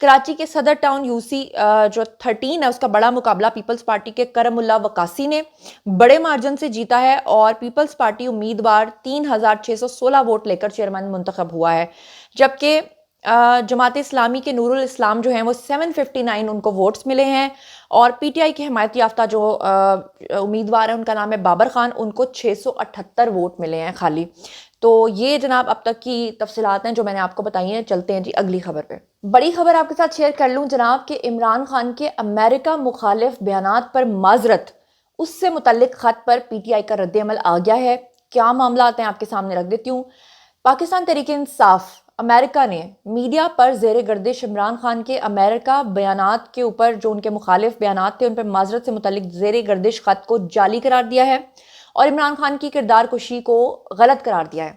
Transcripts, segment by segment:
کراچی کے صدر town Yossi جو 13 ہے اس کا بڑا مقابلہ پیپلز پارٹی کے کرم اللہ وقاصی نے بڑے مارجن سے جیتا ہے اور پیپلز پارٹی امیدوار 3616 ووٹ لے کر چیئرمین منتخب ہوا ہے، جبکہ جماعت اسلامی کے نور الاسلام جو ہیں وہ 759 ان کو ووٹس ملے ہیں، اور پی ٹی آئی کے حمایت یافتہ جو امیدوار ہیں ان کا نام ہے بابر خان، ان کو 678 ووٹ ملے ہیں خالی۔ تو یہ جناب اب تک کی تفصیلات ہیں جو میں نے آپ کو بتائی ہیں۔ چلتے ہیں جی اگلی خبر پہ۔ بڑی خبر آپ کے ساتھ شیئر کر لوں جناب کہ عمران خان کے امریکہ مخالف بیانات پر معذرت، اس سے متعلق خط پر پی ٹی آئی کا رد عمل آ گیا ہے۔ کیا معاملات ہیں آپ کے سامنے رکھ دیتی ہوں۔ پاکستان تحریک انصاف امریکہ نے میڈیا پر زیر گردش عمران خان کے امریکہ بیانات کے اوپر جو ان کے مخالف بیانات تھے ان پر معذرت سے متعلق زیر گردش خط کو جعلی قرار دیا ہے اور عمران خان کی کردار کشی کو غلط قرار دیا ہے۔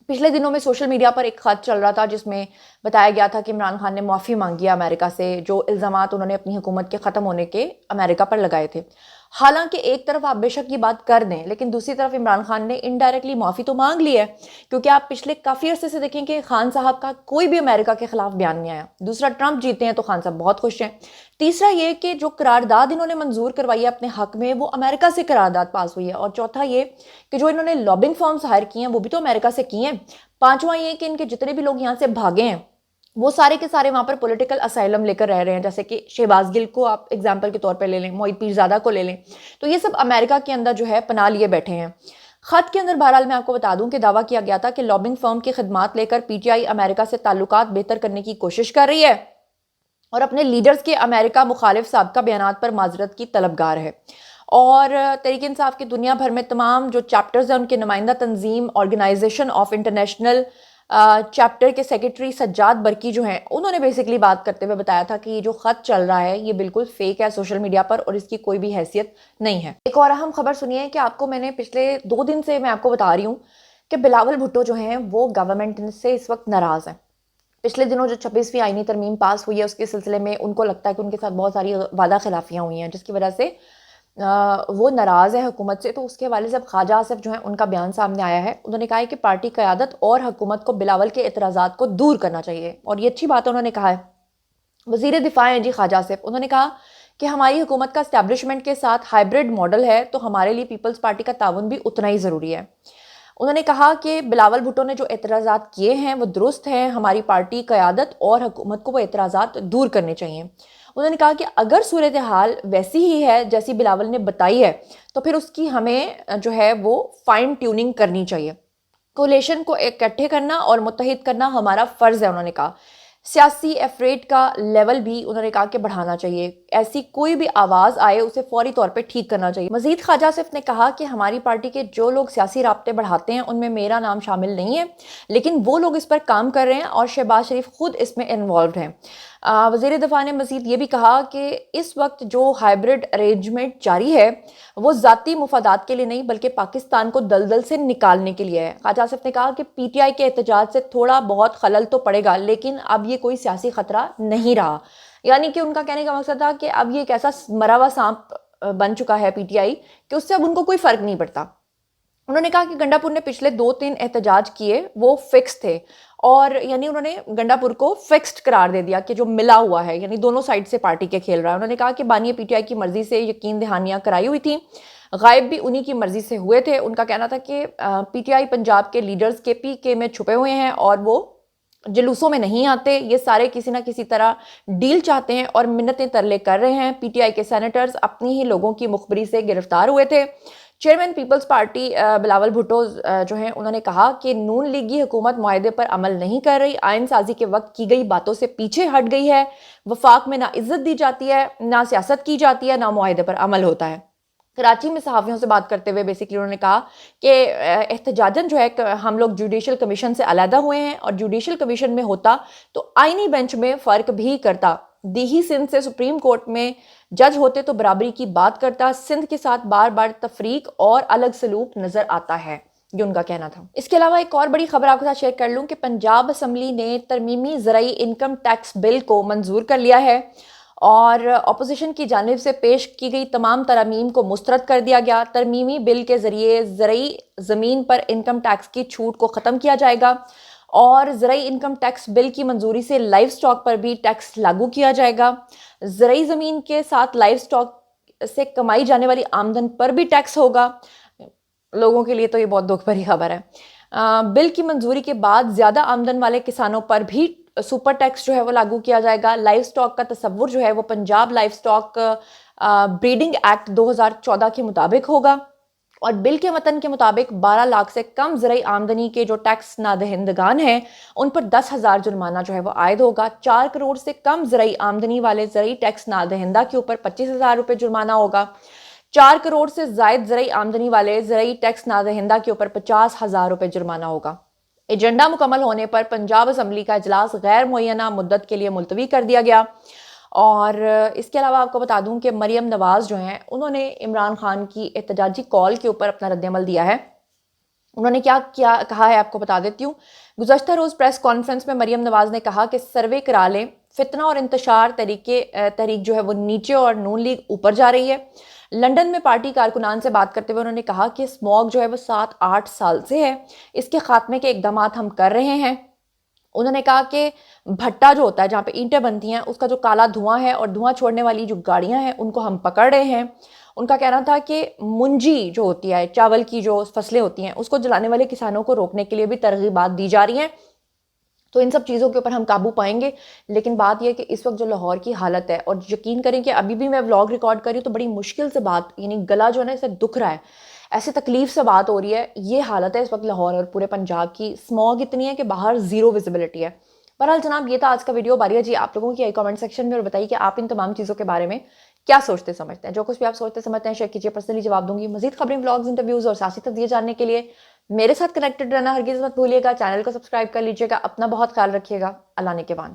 پچھلے دنوں میں سوشل میڈیا پر ایک خط چل رہا تھا جس میں بتایا گیا تھا کہ عمران خان نے معافی مانگی ہے امریکہ سے، جو الزامات انہوں نے اپنی حکومت کے ختم ہونے کے امریکہ پر لگائے تھے۔ حالانکہ ایک طرف آپ بے شک یہ بات کر دیں، لیکن دوسری طرف عمران خان نے انڈائریکٹلی معافی تو مانگ لی ہے، کیونکہ آپ پچھلے کافی عرصے سے دیکھیں کہ خان صاحب کا کوئی بھی امریکہ کے خلاف بیان نہیں آیا۔ دوسرا، ٹرمپ جیتے ہیں تو خان صاحب بہت خوش ہیں۔ تیسرا یہ کہ جو قرارداد انہوں نے منظور کروائی ہے اپنے حق میں وہ امریکہ سے قرارداد پاس ہوئی ہے، اور چوتھا یہ کہ جو انہوں نے لابنگ فارمز ہائر کی ہیں وہ بھی تو امریکہ سے کی ہیں۔ پانچواں یہ کہ ان کے جتنے بھی لوگ یہاں سے بھاگے ہیں وہ سارے کے سارے وہاں پر پولیٹیکل اسائلم لے کر رہ رہے ہیں، جیسے کہ شہباز گل کو آپ ایگزامپل کے طور پہ لے لیں، موحد پیرزادہ کو لے لیں، تو یہ سب امریکہ کے اندر جو ہے پناہ لیے بیٹھے ہیں۔ خط کے اندر بہرحال میں آپ کو بتا دوں کہ دعویٰ کیا گیا تھا کہ لابنگ فرم کی خدمات لے کر پی ٹی آئی امریکہ سے تعلقات بہتر کرنے کی کوشش کر رہی ہے اور اپنے لیڈرز کے امریکہ مخالف سابقہ بیانات پر معذرت کی طلبگار ہے، اور تحریک انصاف کی دنیا بھر میں تمام جو چیپٹرز ہیں ان کے نمائندہ تنظیم آرگنائزیشن آف انٹرنیشنل چیپٹر کے سیکرٹری سجاد برکی جو ہیں انہوں نے بیسکلی بات کرتے ہوئے بتایا تھا کہ یہ جو خط چل رہا ہے یہ بالکل فیک ہے سوشل میڈیا پر اور اس کی کوئی بھی حیثیت نہیں ہے۔ ایک اور اہم خبر سنیے کہ آپ کو میں نے پچھلے 2 دن سے میں آپ کو بتا رہی ہوں کہ بلاول بھٹو جو ہیں وہ گورنمنٹ سے اس وقت ناراض ہیں۔ پچھلے دنوں جو 26ویں آئینی ترمیم پاس ہوئی ہے اس کے سلسلے میں ان کو لگتا ہے کہ ان کے ساتھ بہت ساری وعدہ خلافیاں ہوئی ہیں جس کی وجہ سے وہ ناراض ہے حکومت سے۔ تو اس کے حوالے سے اب خواجہ آصف جو ہیں ان کا بیان سامنے آیا ہے۔ انہوں نے کہا ہے کہ پارٹی قیادت اور حکومت کو بلاول کے اعتراضات کو دور کرنا چاہیے، اور یہ اچھی بات انہوں نے کہا ہے۔ وزیر دفاع ہیں جی خواجہ آصف، انہوں نے کہا کہ ہماری حکومت کا اسٹیبلشمنٹ کے ساتھ ہائبرڈ ماڈل ہے تو ہمارے لیے پیپلز پارٹی کا تعاون بھی اتنا ہی ضروری ہے۔ انہوں نے کہا کہ بلاول بھٹو نے جو اعتراضات کیے ہیں وہ درست ہیں، ہماری پارٹی قیادت اور حکومت کو وہ اعتراضات دور کرنے چاہیے۔ انہوں نے کہا کہ اگر صورتحال ویسی ہی ہے جیسی بلاول نے بتائی ہے تو پھر اس کی ہمیں جو ہے وہ فائن ٹیوننگ کرنی چاہیے۔ کولیشن کو اکٹھے کرنا اور متحد کرنا ہمارا فرض ہے، انہوں نے کہا۔ سیاسی افریٹ کا لیول بھی انہوں نے کہا کہ بڑھانا چاہیے، ایسی کوئی بھی آواز آئے اسے فوری طور پہ ٹھیک کرنا چاہیے۔ مزید خواجہ آصف نے کہا کہ ہماری پارٹی کے جو لوگ سیاسی رابطے بڑھاتے ہیں ان میں میرا نام شامل نہیں ہے، لیکن وہ لوگ اس پر کام کر رہے ہیں اور شہباز شریف خود اس میں انوالوڈ ہیں۔ وزیر دفاع نے مزید یہ بھی کہا کہ اس وقت جو ہائبرڈ ارینجمنٹ جاری ہے وہ ذاتی مفادات کے لیے نہیں بلکہ پاکستان کو دلدل سے نکالنے کے لیے ہے۔ خواجہ آصف نے کہا کہ پی ٹی آئی کے احتجاج سے تھوڑا بہت خلل تو پڑے گا لیکن اب یہ کوئی سیاسی خطرہ نہیں رہا، یعنی کہ ان کا کہنے کا مقصد تھا کہ اب یہ ایک ایسا مرا ہوا سانپ بن چکا ہے پی ٹی آئی کہ اس سے اب ان کو کوئی فرق نہیں پڑتا۔ انہوں نے کہا کہ گنڈا پور نے پچھلے 2-3 احتجاج کیے وہ فکس تھے، اور یعنی انہوں نے گنڈا پور کو فکسڈ قرار دے دیا کہ جو ملا ہوا ہے، یعنی دونوں سائڈ سے پارٹی کے کھیل رہا ہے۔ انہوں نے کہا کہ بانی پی ٹی آئی کی مرضی سے یقین دہانیاں کرائی ہوئی تھیں، غائب بھی انہی کی مرضی سے ہوئے تھے۔ ان کا کہنا تھا کہ پی ٹی آئی پنجاب کے لیڈرز کے پی کے میں چھپے ہوئے ہیں اور وہ جلوسوں میں نہیں آتے، یہ سارے کسی نہ کسی طرح ڈیل چاہتے ہیں اور منتیں ترلے کر رہے ہیں۔ پی ٹی آئی کے سینیٹرز اپنی ہی لوگوں کی مخبری سے گرفتار ہوئے تھے۔ Chairman Peoples Party Bilawal Bhutto جو ہیں انہوں نے کہا کہ نون لیگی حکومت معاہدے پر عمل نہیں کر رہی، آئین سازی کے وقت کی گئی باتوں سے پیچھے ہٹ گئی ہے، وفاق میں نہ عزت دی جاتی ہے، نہ سیاست کی جاتی ہے، نہ معاہدے پر عمل ہوتا ہے۔ کراچی میں صحافیوں سے بات کرتے ہوئے بیسکلی انہوں نے کہا کہ احتجاجاً جو ہے ہم لوگ جوڈیشل کمیشن سے علیحدہ ہوئے ہیں، اور جوڈیشل کمیشن میں ہوتا تو آئینی بینچ میں فرق بھی کرتا، دیہی سندھ سے سپریم کورٹ میں جج ہوتے تو برابری کی بات کرتا، سندھ کے ساتھ بار بار تفریق اور الگ سلوک نظر آتا ہے، یہ ان کا کہنا تھا۔ اس کے علاوہ ایک اور بڑی خبر آپ کے ساتھ شیئر کر لوں کہ پنجاب اسمبلی نے ترمیمی زرعی انکم ٹیکس بل کو منظور کر لیا ہے، اور اپوزیشن کی جانب سے پیش کی گئی تمام ترامیم کو مسترد کر دیا گیا۔ ترمیمی بل کے ذریعے زرعی زمین پر انکم ٹیکس کی چھوٹ کو ختم کیا جائے گا، اور زرعی انکم ٹیکس بل کی منظوری سے لائف سٹاک پر بھی ٹیکس لاگو کیا جائے گا. زرعی زمین کے ساتھ لائف سٹاک سے کمائی جانے والی آمدن پر بھی ٹیکس ہوگا. لوگوں کے لیے تو یہ بہت دکھ بھری خبر ہے. بل کی منظوری کے بعد زیادہ آمدن والے کسانوں پر بھی سپر ٹیکس جو ہے وہ لاگو کیا جائے گا. لائف سٹاک کا تصور جو ہے وہ Punjab life stock breeding act 2014 کے مطابق ہوگا، اور بل کے متن کے مطابق 12 لاکھ سے کم زرعی آمدنی کے جو ٹیکس نادہندگان ہیں ان پر 10,000 جرمانہ جو ہے وہ عائد ہوگا. 4 کروڑ سے کم زرعی آمدنی والے زرعی ٹیکس نادہندہ کے اوپر 25,000 روپے جرمانہ ہوگا. 4 کروڑ سے زائد زرعی آمدنی والے زرعی ٹیکس نادہندہ کے اوپر 50,000 روپے جرمانہ ہوگا. ایجنڈا مکمل ہونے پر پنجاب اسمبلی کا اجلاس غیر معینہ مدت کے لیے ملتوی کر دیا گیا. اور اس کے علاوہ آپ کو بتا دوں کہ مریم نواز جو ہیں انہوں نے عمران خان کی احتجاجی کال کے اوپر اپنا رد عمل دیا ہے. انہوں نے کیا کہا ہے آپ کو بتا دیتی ہوں. گزشتہ روز پریس کانفرنس میں مریم نواز نے کہا کہ سروے کرا لیں، فتنہ اور انتشار تحریک جو ہے وہ نیچے اور نون لیگ اوپر جا رہی ہے. لندن میں پارٹی کارکنان سے بات کرتے ہوئے انہوں نے کہا کہ اسموگ جو ہے وہ 7-8 سال سے ہے، اس کے خاتمے کے اقدامات ہم کر رہے ہیں. انہوں نے کہا کہ بھٹا جو ہوتا ہے جہاں پہ اینٹیں بنتی ہیں اس کا جو کالا دھواں ہے اور دھواں چھوڑنے والی جو گاڑیاں ہیں ان کو ہم پکڑ رہے ہیں. ان کا کہنا تھا کہ منجی جو ہوتی ہے، چاول کی جو فصلیں ہوتی ہیں، اس کو جلانے والے کسانوں کو روکنے کے لیے بھی ترغیبات دی جا رہی ہیں. تو ان سب چیزوں کے اوپر ہم قابو پائیں گے. لیکن بات یہ ہے کہ اس وقت جو لاہور کی حالت ہے، اور یقین کریں کہ ابھی بھی میں ولاگ ریکارڈ کر رہی ہوں تو بڑی مشکل سے بات، یعنی گلا جو ہے نا اسے دکھ رہا ہے، ایسے تکلیف سے بات ہو رہی ہے. یہ حالت ہے اس وقت لاہور اور پورے پنجاب کی. اسموگ اتنی ہے کہ باہر زیرو ویزیبلٹی ہے. بہرحال جناب یہ تھا آج کا ویڈیو. باری جی آپ لوگوں کی آئی کامنٹ سیکشن میں، اور بتائیے کہ آپ ان تمام چیزوں کے بارے میں کیا سوچتے سمجھتے ہیں. جو کچھ بھی آپ سوچتے سمجھتے ہیں شیئر کیجیے، پرسنلی جواب دوں گی. مزید خبریں، ولاگز، انٹرویوز اور سیاسی تجزیے جاننے کے لیے میرے ساتھ کنیکٹڈ رہنا ہرگز مت بھولیے گا. چینل کو سبسکرائب کر لیجیے گا. اپنا بہت خیال رکھیے گا. اللہ نے کے بان.